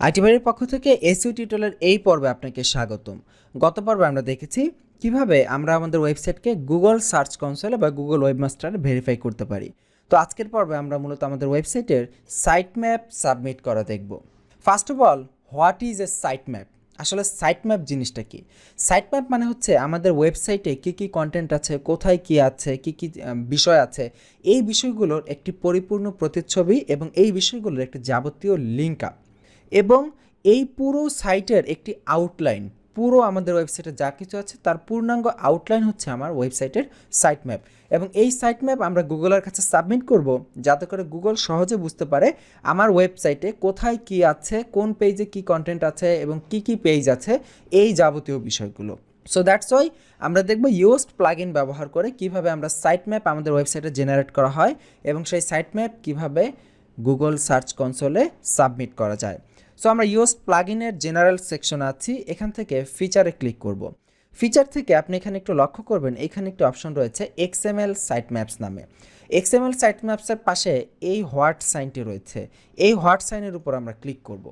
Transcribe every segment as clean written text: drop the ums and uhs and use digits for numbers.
আইটিবাড়ির পক্ষ থেকে এসইও টিউটোরিয়ালের এই পর্বে আপনাকে স্বাগতম। গত পর্বে আমরা দেখেছি কিভাবে আমরা আমাদের ওয়েবসাইটকে গুগল সার্চ কনসোলে বা গুগল ওয়েবমাস্টারে ভেরিফাই করতে পারি। তো আজকের পর্বে আমরা মূলত আমাদের ওয়েবসাইটের সাইট ম্যাপ সাবমিট করা দেখব। First of all, what is a site map? আসলে সাইট ম্যাপ জিনিসটা কি? সাইট ম্যাপ মানে হচ্ছে আমাদের ওয়েবসাইটে কী কী কন্টেন্ট আছে, কোথায় কী আছে, কী কী বিষয় আছে, এই বিষয়গুলোর একটি পরিপূর্ণ প্রতিচ্ছবি এবং এই বিষয়গুলোর একটি যাবতীয় লিঙ্ক আপ এবং এই পুরো সাইটের একটি আউটলাইন। পুরো আমাদের ওয়েবসাইটে যা কিছু আছে তার পূর্ণাঙ্গ আউটলাইন হচ্ছে আমার ওয়েবসাইটের সাইট ম্যাপ। এবং এই সাইট ম্যাপ আমরা গুগলের কাছে সাবমিট করব, যাতে করে গুগল সহজে বুঝতে পারে আমার ওয়েবসাইটে কোথায় কি আছে, কোন পেজে কি কন্টেন্ট আছে এবং কি কি পেজ আছে, এই যাবতীয় বিষয়গুলো। সো দ্যাটস ওয়াই আমরা দেখব ইউজড প্লাগইন ব্যবহার করে কিভাবে আমরা সাইট ম্যাপ আমাদের ওয়েবসাইটে জেনারেট করা হয় এবং সেই সাইট ম্যাপ কিভাবে গুগল সার্চ কনসোলে সাবমিট করা যায়। সো আমরা ইউজড প্লাগইনের জেনারেল সেকশন আছি, এখান থেকে ফিচারে ক্লিক করব। ফিচার থেকে আপনি এখানে একটু লক্ষ্য করবেন, এখানে একটি অপশন রয়েছে এক্সএমএল সাইট ম্যাপস নামে। এক্সএমএল সাইট ম্যাপসের পাশে এই হোয়াট সাইনটি রয়েছে, এই হোয়াট সাইনের উপর আমরা ক্লিক করব।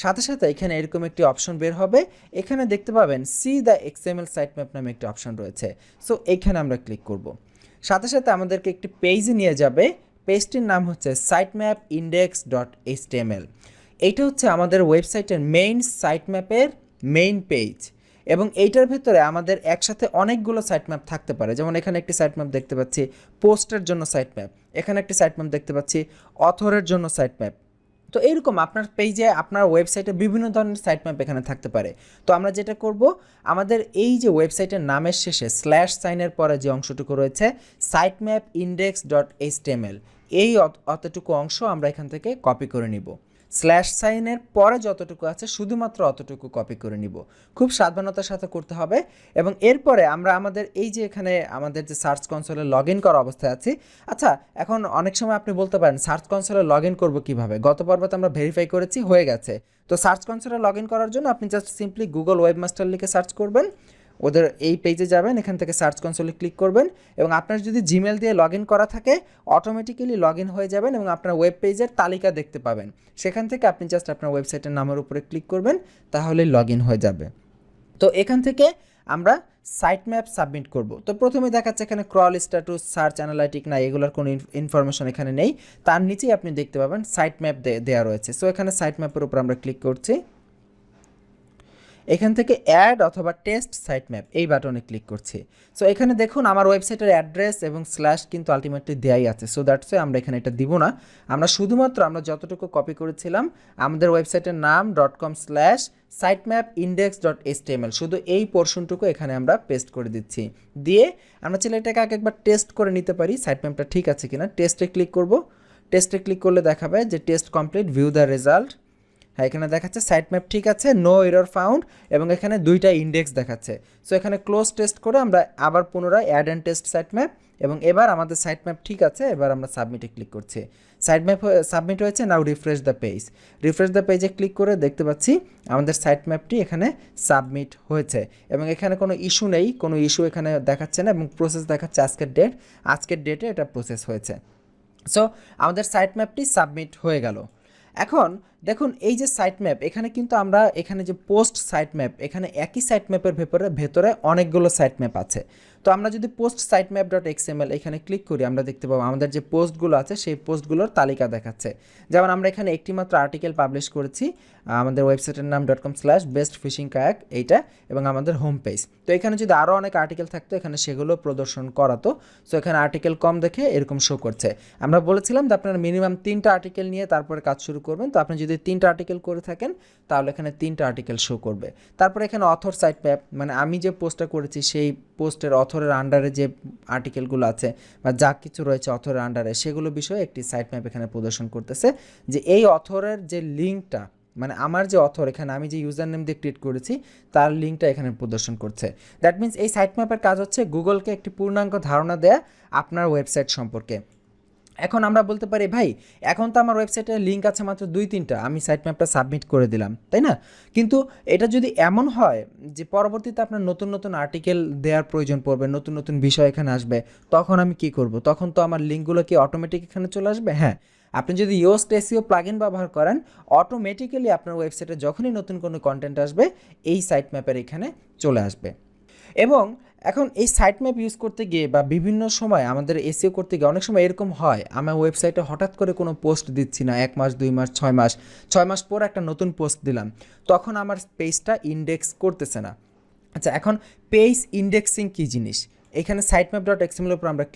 সাথে সাথে এখানে এরকম একটি অপশন বের হবে, এখানে দেখতে পাবেন see the XML site map নামে একটি অপশন রয়েছে। সো এইখানে আমরা ক্লিক করব। সাথে সাথে আমাদেরকে একটি পেজে নিয়ে যাবে, পেজটির নাম হচ্ছে sitemappindex.html। এইটা হচ্ছে আমাদের ওয়েবসাইটের মেইন সাইট ম্যাপের মেইন পেজ এবং এইটার ভেতরে আমাদের একসাথে অনেকগুলো সাইট ম্যাপ থাকতে পারে। যেমন এখানে একটি সাইট ম্যাপ দেখতে পাচ্ছি পোস্টের জন্য সাইট ম্যাপ, এখানে একটি সাইট ম্যাপ দেখতে পাচ্ছি অথরের জন্য সাইট ম্যাপ। তো এইরকম আপনার পেজে, আপনার ওয়েবসাইটে বিভিন্ন ধরনের সাইট ম্যাপ এখানে থাকতে পারে। তো আমরা যেটা করব, আমাদের এই যে ওয়েবসাইটের নামের শেষে স্ল্যাশ সাইনের পরে যে অংশটুকু রয়েছে sitemappindex.html, এই অতটুকু অংশ আমরা এখান থেকে কপি করে নিব। স্ল্যাশ সাইনের পরে যতটুকু আছে শুধুমাত্র অতটুকু কপি করে নিব। খুব সাবধানতার সাথে করতে হবে। এবং এরপরে আমরা আমাদের এই যে এখানে আমাদের যে সার্চ কনসোলে লগ ইন করা অবস্থায় আছি। আচ্ছা, এখন অনেক সময় আপনি বলতে পারেন সার্চ কনসোলে লগ ইন করবো কীভাবে? গত পর্বে তো আমরা ভেরিফাই করেছি, হয়ে গেছে। তো সার্চ কনসোলে লগ ইন করার জন্য আপনি জাস্ট সিম্পলি গুগল ওয়েবমাস্টার লিখে সার্চ করবেন, ওদের এই পেজে যাবেন, এখান থেকে সার্চ কনসোলে ক্লিক করবেন এবং আপনার যদি জিমেল দিয়ে লগ ইন করা থাকে অটোমেটিক্যালি লগ ইন হয়ে যাবেন এবং আপনার ওয়েব পেজের তালিকা দেখতে পাবেন। সেখান থেকে আপনি জাস্ট আপনার ওয়েবসাইটের নামের উপরে ক্লিক করবেন, তাহলেই লগ ইন হয়ে যাবে। তো এখান থেকে আমরা সাইট ম্যাপ সাবমিট করব। তো প্রথমে দেখাচ্ছে এখানে ক্রল স্ট্যাটাস, সার্চ অ্যানালাইটিক না, এগুলোর কোনো ইনফরমেশন এখানে নেই। তার নিচেই আপনি দেখতে পাবেন সাইট ম্যাপ দেওয়া রয়েছে। সো এখানে সাইট ম্যাপের উপর আমরা ক্লিক করছি, এখান থেকে অ্যাড অথবা টেস্ট সাইট ম্যাপ এই বাটনে ক্লিক করছি। সো এখানে দেখুন আমার ওয়েবসাইটের অ্যাড্রেস এবং স্ল্যাশ কিন্তু আলটিমেটলি দেয়াই আছে। সো দ্যাটস ওয়াই আমরা এখানে এটা দিব না, আমরা শুধুমাত্র আমরা যতটুকু কপি করেছিলাম আমাদের ওয়েবসাইটের নাম .com/sitemappindex.html, শুধু এই পোর্শনটুকু এখানে আমরা পেস্ট করে দিচ্ছি। দিয়ে আমরা চাইলে এটাকে একবার টেস্ট করে নিতে পারি সাইট ম্যাপটা ঠিক আছে কিনা। টেস্টে ক্লিক করব, টেস্টে ক্লিক করলে দেখাবে যে test complete, view the result. হ্যাঁ, এখানে দেখাচ্ছে সাইট ম্যাপ ঠিক আছে, নো এরর ফাউন্ড, এবং এখানে দুইটা ইন্ডেক্স দেখাচ্ছে। সো এখানে ক্লোজ টেস্ট করে আমরা আবার পুনরায় add and test site map, এবং এবার আমাদের সাইট ম্যাপ ঠিক আছে। এবার আমরা সাবমিটে ক্লিক করছি, সাইট ম্যাপ সাবমিট হয়েছে। Now refresh the page, refresh the পেজে ক্লিক করে দেখতে পাচ্ছি আমাদের সাইট ম্যাপটি এখানে সাবমিট হয়েছে এবং এখানে কোনো ইস্যু নেই, কোনো ইস্যু এখানে দেখাচ্ছে না এবং প্রসেস দেখাচ্ছে আজকের ডেট, আজকের ডেটে এটা প্রসেস হয়েছে। সো আমাদের সাইট ম্যাপটি সাবমিট হয়ে গেল। এখন দেখুন এই যে সাইট ম্যাপ, এখানে কিন্তু আমরা এখানে যে পোস্ট সাইট ম্যাপ, এখানে একই সাইট ম্যাপের ভেতরে অনেকগুলো সাইট ম্যাপ আছে। তো আমরা যদি পোস্ট সাইট ম্যাপ .xml এখানে ক্লিক করি, আমরা দেখতে পাবো আমাদের যে পোস্টগুলো আছে সেই পোস্টগুলোর তালিকা দেখাচ্ছে। যেমন আমরা এখানে একটি মাত্র আর্টিকেল পাবলিশ করেছি, আমাদের ওয়েবসাইটের নাম .com/bestfishingkayak এইটা, এবং আমাদের হোম পেজ। তো এখানে যদি আরও অনেক আর্টিকেল থাকতো এখানে সেগুলো প্রদর্শন করাতো। সো এখানে আর্টিকেল কম দেখে এরকম শো করছে। আমরা বলেছিলাম যে আপনারা মিনিমাম 3টা আর্টিকেল নিয়ে তারপরে কাজ শুরু করবেন। তো আপনি যদি 3টা আর্টিকেল করে থাকেন তাহলে এখানে 3টা আর্টিকেল শো করবে। তারপরে এখানে অথর সাইট ম্যাপ, মানে আমি যে পোস্টটা করেছি সেই পোস্টের অথরের আন্ডারে যে আর্টিকেলগুলো আছে বা যা কিছু রয়েছে অথরের আন্ডারে সেগুলো বিষয়ে একটি সাইট ম্যাপ এখানে প্রদর্শন করতেছে যে এই অথরের যে লিঙ্কটা, মানে আমার যে অথর এখানে আমি যে ইউজার নেম দিয়ে ক্রিয়েট করেছি তার লিঙ্কটা এখানে প্রদর্শন করছে। দ্যাট মিনস এই সাইট ম্যাপের কাজ হচ্ছে গুগলকে একটি পূর্ণাঙ্গ ধারণা দেয়া আপনার ওয়েবসাইট সম্পর্কে। এখন আমরা বলতে পারি ভাই এখন তো আমার ওয়েবসাইটের লিঙ্ক আছে মাত্র 2-3টা, আমি সাইট ম্যাপটা সাবমিট করে দিলাম, তাই না? কিন্তু এটা যদি এমন হয় যে পরবর্তীতে আপনার নতুন নতুন আর্টিকেল দেওয়ার প্রয়োজন পড়বে, নতুন নতুন বিষয় এখানে আসবে, তখন আমি কি করব? তখন তো আমার লিঙ্কগুলো কি অটোমেটিক এখানে চলে আসবে? হ্যাঁ, আপনি যদি ইয়োস্ট এসইও প্লাগইন ব্যবহার করেন, অটোমেটিক্যালি আপনার ওয়েবসাইটে যখনই নতুন কোনো কন্টেন্ট আসবে এই সাইট ম্যাপের এখানে চলে আসবে। এবং এখন এই সাইট ম্যাপ ইউজ করতে গিয়ে বা বিভিন্ন সময় আমাদের এসইও করতে গিয়ে অনেক সময় এরকম হয়, আমার ওয়েবসাইটে হঠাৎ করে কোনো পোস্ট দিচ্ছি না, 1 মাস 2 মাস 6 মাস পর একটা নতুন পোস্ট দিলাম, তখন আমার পেজটা ইন্ডেক্স করতেছে না। আচ্ছা, এখন পেজ ইন্ডেক্সিং কী জিনিস, এখানে sitemap.xml এর উপর আমরা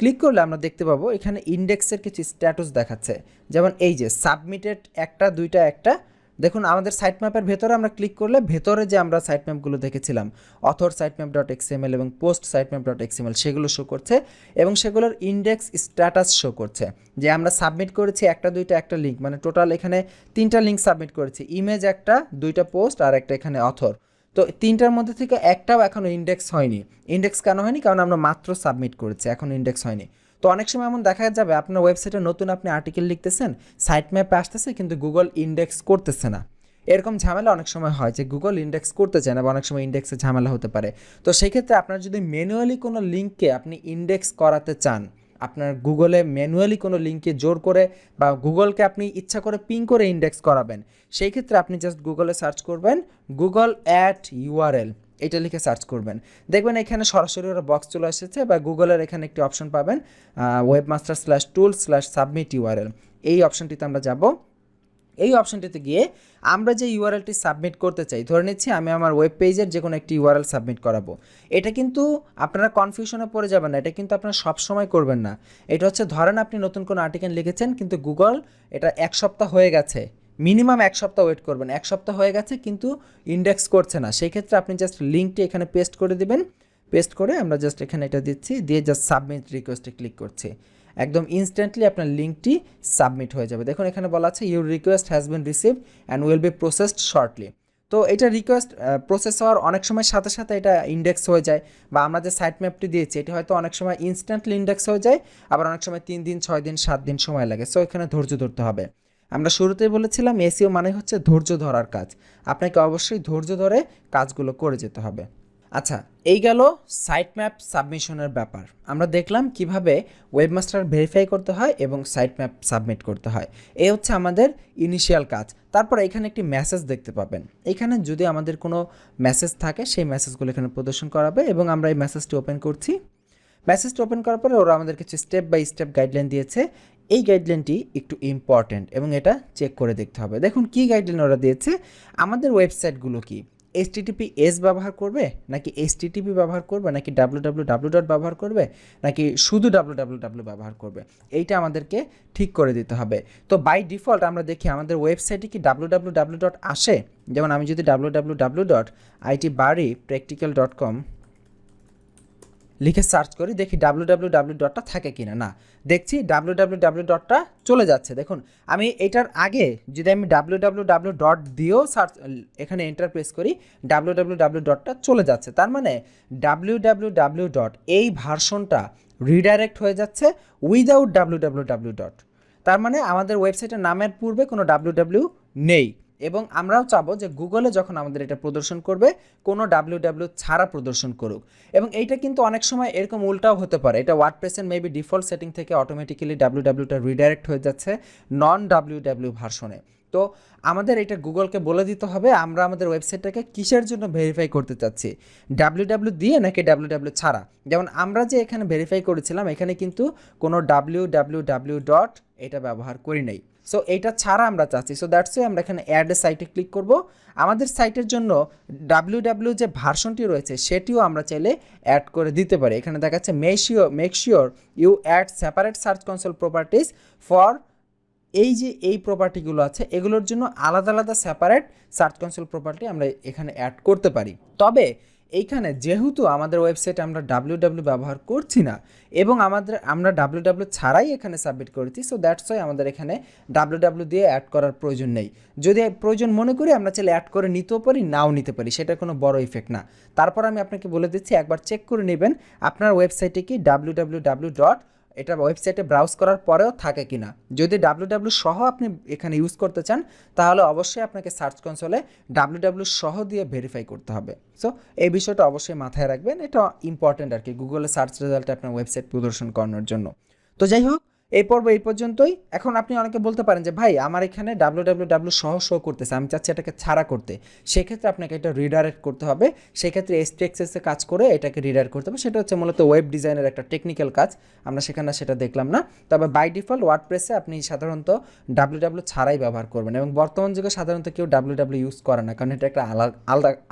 ক্লিক করলে আমরা দেখতে পাবো এখানে ইন্ডেক্সের কিছু স্ট্যাটাস দেখাচ্ছে, যেমন এই যে সাবমিটেড 1টা 2টা 1টা। দেখুন আমাদের সাইট ম্যাপের ভেতরে আমরা ক্লিক করলে ভেতরে যে আমরা সাইট ম্যাপগুলো দেখেছিলাম অথর sitemap.xml এবং পোস্ট sitemap.xml সেগুলো শো করছে এবং সেগুলোর ইন্ডেক্স স্ট্যাটাস শো করছে যে আমরা সাবমিট করেছি 1টা 2টা 1টা লিঙ্ক, মানে টোটাল এখানে 3টা লিঙ্ক সাবমিট করেছি, ইমেজ 1টা 2টা পোস্ট আর একটা এখানে অথর। তো 3টার মধ্যে থেকে একটাও এখনও ইন্ডেক্স হয়নি। ইন্ডেক্স কেন হয়নি? কারণ আমরা মাত্র সাবমিট করেছি, এখন ইন্ডেক্স হয়নি। তো অনেক সময় এমন দেখা যাবে আপনার ওয়েবসাইটে নতুন আপনি আর্টিকেল লিখতেছেন, সাইট ম্যাপে আসতেছে কিন্তু গুগল ইন্ডেক্স করতেছে না। এরকম ঝামেলা অনেক সময় হয় যে গুগল ইন্ডেক্স করতে চায় না বা অনেক সময় ইন্ডেক্সে ঝামেলা হতে পারে। তো সেই ক্ষেত্রে আপনার যদি ম্যানুয়ালি কোনো লিঙ্ককে আপনি ইন্ডেক্স করাতে চান, আপনার গুগলে ম্যানুয়ালি কোনো লিঙ্কে জোর করে বা গুগলকে আপনি ইচ্ছা করে পিং করে ইন্ডেক্স করাবেন, সেই ক্ষেত্রে আপনি জাস্ট গুগলে সার্চ করবেন গুগল অ্যাট ইউআরএল, এটা লিখে সার্চ করবেন, দেখবেন এখানে সরাসরি ওরা বক্স চলে এসেছে বা গুগলের এখানে একটি অপশন পাবেন webmaster/tool/submit URL, এই অপশনটিতে আমরা যাব। এই অপশনটিতে গিয়ে আমরা যে ইউআরএলটি সাবমিট করতে চাই, ধরে নিচ্ছি আমি আমার ওয়েব পেজের যে কোনো একটি ইউআরএল সাবমিট করাবো, এটা কিন্তু আপনারা কনফিউশনে পড়ে যাবেন না, এটা কিন্তু আপনারা সবসময় করবেন না। এটা হচ্ছে ধরেন আপনি নতুন কোনো আর্টিকেল লিখেছেন কিন্তু গুগল এটা 1 সপ্তাহ হয়ে গেছে, মিনিমাম 1 সপ্তাহ ওয়েট করবেন, 1 সপ্তাহ হয়ে গেছে কিন্তু ইন্ডেক্স করছে না, সেই ক্ষেত্রে আপনি জাস্ট লিঙ্কটি এখানে পেস্ট করে দিবেন। পেস্ট করে আমরা জাস্ট এখানে এটা দিচ্ছি, দিয়ে জাস্ট সাবমিট রিকোয়েস্টে ক্লিক করছি, একদম ইনস্ট্যান্টলি আপনার লিঙ্কটি সাবমিট হয়ে যাবে। দেখুন এখানে বলা আছে your request has been received and will be processed shortly. তো এটা রিকোয়েস্ট প্রসেস হওয়ার অনেক সময় সাথে সাথে এটা ইন্ডেক্স হয়ে যায়, বা আমরা যে সাইট ম্যাপটি দিয়েছি এটি হয়তো অনেক সময় ইনস্ট্যান্টলি ইন্ডেক্স হয়ে যায়, আবার অনেক সময় 3 দিন 6 দিন 7 দিন সময় লাগে। সো এখানে ধৈর্য ধরতে হবে। আমরা শুরুতেই বলেছিলাম এসইও মানে হচ্ছে ধৈর্য ধরার কাজ, আপনাকে অবশ্যই ধৈর্য ধরে কাজগুলো করে যেতে হবে। আচ্ছা, এই গেল সাইট ম্যাপ সাবমিশনের ব্যাপার। আমরা দেখলাম কিভাবে ওয়েবমাস্টার ভেরিফাই করতে হয় এবং সাইট ম্যাপ সাবমিট করতে হয়, এই হচ্ছে আমাদের ইনিশিয়াল কাজ। তারপর এখানে একটি মেসেজ দেখতে পাবেন, এখানে যদি আমাদের কোনো মেসেজ থাকে সেই মেসেজগুলো এখানে প্রদর্শন করাবে এবং আমরা এই মেসেজটি ওপেন করছি। মেসেজটি ওপেন করার পরে ওরা আমাদের কিছু স্টেপ বাই স্টেপ গাইডলাইন দিয়েছে, এই গাইডলাইনটি একটু ইম্পর্ট্যান্ট এবং এটা চেক করে দেখতে হবে। দেখুন কি গাইডলাইন ওরা দিয়েছে, আমাদের ওয়েবসাইটগুলো কি HTTPS ব্যবহার করবে নাকি HTTP ব্যবহার করবে নাকি www ব্যবহার করবে নাকি শুধু www ব্যবহার করবে, এইটা আমাদেরকে ঠিক করে দিতে হবে। তো বাই ডিফল্ট আমরা দেখি আমাদের ওয়েবসাইটে কি www আসে, যেমন আমি যদি www.itbaripractical.com লিখে সার্চ করি, দেখি www থাকে কিনা, না দেখছি www চলে যাচ্ছে। দেখুন আমি এটার আগে যদি আমি www দিয়েও সার্চ এখানে এন্টার প্রেস করি www চলে যাচ্ছে, তার মানে www এই ভার্সনটা রিডাইরেক্ট হয়ে যাচ্ছে উইদাউট www। তার মানে আমাদের ওয়েবসাইটের নামের পূর্বে কোনো www নেই, এবং আমরাও চাবো যে গুগলে যখন আমাদের এটা প্রদর্শন করবে কোনো www ছাড়া প্রদর্শন করুক। এবং এইটা কিন্তু অনেক সময় এরকম উল্টাও হতে পারে, এটা ওয়ার্ডপ্রেসের মেবি ডিফল্ট সেটিং থেকে অটোমেটিক্যালি wwwটা রিডাইরেক্ট হয়ে যাচ্ছে নন www ভার্সনে। তো আমাদের এটা গুগলকে বলে দিতে হবে আমরা আমাদের ওয়েবসাইটটাকে কিসের জন্য ভেরিফাই করতে চাচ্ছি, www দিয়ে নাকি www ছাড়া। যেমন আমরা যে এখানে ভেরিফাই করেছিলাম এখানে কিন্তু কোনো www এটা ব্যবহার করি নাই, সো এইটা ছাড়া আমরা চাচ্ছি। সো দ্যাটস ওয়াই আমরা এখানে অ্যাড এ সাইটে ক্লিক করব। আমাদের সাইটের জন্য www যে ভার্সনটি রয়েছে সেটিও আমরা চাইলে অ্যাড করে দিতে পারি। এখানে দেখাচ্ছে make sure you add separate search console properties for, এই যে এই প্রপার্টিগুলো আছে এগুলোর জন্য আলাদা আলাদা সেপারেট সার্চ কনসোল প্রপার্টি আমরা এখানে অ্যাড করতে পারি। তবে এইখানে যেহেতু আমাদের ওয়েবসাইটে আমরা www ব্যবহার করছি না এবং আমরা www ছাড়াই এখানে সাবমিট করেছি, সো দ্যাটস ওয়াই আমাদের এখানে www দিয়ে অ্যাড করার প্রয়োজন নেই। যদি প্রয়োজন মনে করি আমরা চাইলে অ্যাড করে নিতেও পারি, নাও নিতে পারি, সেটা কোনো বড় ইফেক্ট না। তারপর আমি আপনাকে বলে দিচ্ছি একবার চেক করে নেবেন আপনার ওয়েবসাইটে কি www এটা ওয়েবসাইটে ব্রাউজ করার পরেও থাকে কিনা। যদি www সহ আপনি এখানে ইউজ করতে চান তাহলে অবশ্যই আপনাকে সার্চ কনসোলে www সহ দিয়ে ভেরিফাই করতে হবে। সো এই বিষয়টা অবশ্যই মাথায় রাখবেন, এটা ইম্পর্টেন্ট আর কি গুগলে সার্চ রেজাল্টে আপনার ওয়েবসাইট প্রদর্শন করানোর জন্য। তো যাই হোক, এই পর্ব এই পর্যন্তই। এখন আপনি অনেকে বলতে পারেন যে ভাই আমার এখানে www সহ শো করতেছে, আমি চাচ্ছি এটাকে ছাড়া করতে। সেক্ষেত্রে আপনাকে এটা রিডাইরেক্ট করতে হবে। সেক্ষেত্রে SPXS এ কাজ করে এটাকে রিডাইরেক্ট করতে হবে। সেটা হচ্ছে মূলত ওয়েব ডিজাইনের একটা টেকনিক্যাল কাজ, আমরা সেখানে সেটা দেখলাম না। তবে বাই ডিফল্ট ওয়ার্ডপ্রেসে আপনি সাধারণত www ছাড়াই ব্যবহার করবেন, এবং বর্তমান যুগে সাধারণত কেউ www ইউজ করে না, কারণ এটা একটা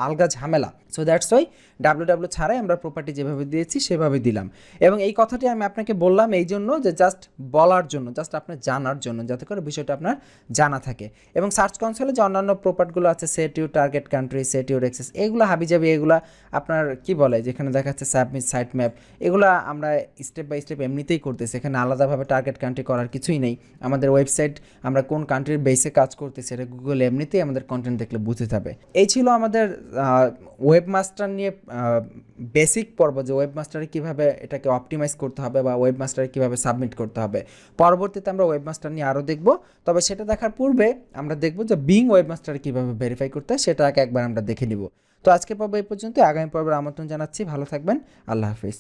আলগা ঝামেলা। সো দ্যাটস ওয়াই www ছাড়াই আমরা প্রপার্টি যেভাবে দিয়েছি সেভাবে দিলাম। এবং এই কথাটি আমি আপনাকে বললাম এই জন্য যে জাস্ট বলার জন্য, জাস্ট আপনার জানার জন্য, যাতে করে বিষয়টা আপনার জানা থাকে। এবং সার্চ কনসোলে যে অন্যান্য প্রপার্টগুলো আছে, set you target country, set your access, এগুলো হাবিজাবি, এগুলো আপনার কি বলে যেখানে দেখাচ্ছে সাবমিট সাইট ম্যাপ, এগুলো আমরা স্টেপ বাই স্টেপ এমনিতেই করতেছি, এখানে আলাদাভাবে টার্গেট কান্ট্রি করার কিছুই নেই। আমাদের ওয়েবসাইট আমরা কোন কান্ট্রির বেসে কাজ করতেছি এটা গুগল এমনিতেই আমাদের কন্টেন্ট দেখলে বুঝতে যাবে। এই ছিল আমাদের ওয়েবমাস্টার নিয়ে বেসিক পর্ব, যে ওয়েবমাস্টারে কীভাবে এটাকে অপটিমাইজ করতে হবে বা ওয়েবমাস্টারে কীভাবে সাবমিট করতে হবে। পরবর্তীতে আমরা ওয়েবমাস্টার নিয়ে আরও দেখব, তবে সেটা দেখার পূর্বে আমরা দেখব যে বিং ওয়েবমাস্টারে কীভাবে ভেরিফাই করতে হয় সেটা একবার আমরা দেখে নিব। তো আজকে পর্ব এই পর্যন্ত, আগামী পর্বের আমন্ত্রণ জানাচ্ছি। ভালো থাকবেন, আল্লাহ হাফিজ।